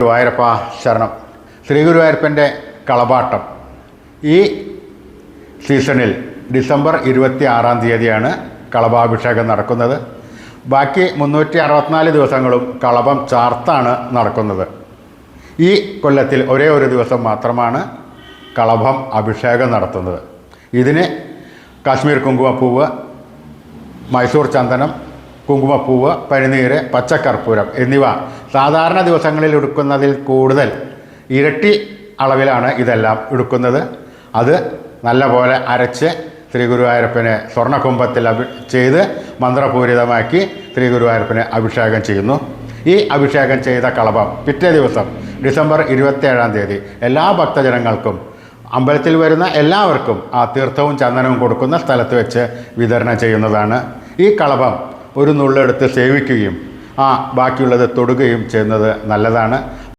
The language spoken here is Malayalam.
ഗുരുവായൂരപ്പ ശരണം. ശ്രീ ഗുരുവായൂരപ്പൻ്റെ കളഭാട്ടം ഈ സീസണിൽ ഡിസംബർ 26 കളഭാഭിഷേകം നടക്കുന്നത്. ബാക്കി 364 ദിവസങ്ങളും കളഭം ചാർത്താണ് നടക്കുന്നത്. ഈ കൊല്ലത്തിൽ ഒരേ ഒരു ദിവസം മാത്രമാണ് കളഭം അഭിഷേകം നടത്തുന്നത്. ഇതിന് കാശ്മീർ കുങ്കുമപ്പൂവ്, മൈസൂർ ചന്ദനം, കുങ്കുമപ്പൂവ്, പനിനീര്, പച്ചക്കർപ്പൂരം എന്നിവ സാധാരണ ദിവസങ്ങളിൽ എടുക്കുന്നതിൽ കൂടുതൽ ഇരട്ടി അളവിലാണ് ഇതെല്ലാം എടുക്കുന്നത്. അത് നല്ലപോലെ അരച്ച് ശ്രീ ഗുരുവായൂരപ്പനെ സ്വർണ്ണകുംഭത്തിൽ ചെയ്ത് മന്ത്രപൂരിതമാക്കി ശ്രീ ഗുരുവായൂരപ്പനെ അഭിഷേകം ചെയ്യുന്നു. ഈ അഭിഷേകം ചെയ്ത കളഭം പിറ്റേ ദിവസം ഡിസംബർ 27 എല്ലാ ഭക്തജനങ്ങൾക്കും അമ്പലത്തിൽ വരുന്ന എല്ലാവർക്കും ആ തീർത്ഥവും ചന്ദനവും കൊടുക്കുന്ന സ്ഥലത്ത് വെച്ച് വിതരണം ചെയ്യുന്നതാണ്. ഈ കളഭം ഒരു നുള്ളെടുത്ത് സേവിക്കുകയും ബാക്കിയുള്ളത് തൊടുകയും ചെയ്യുന്നത് നല്ലതാണ്.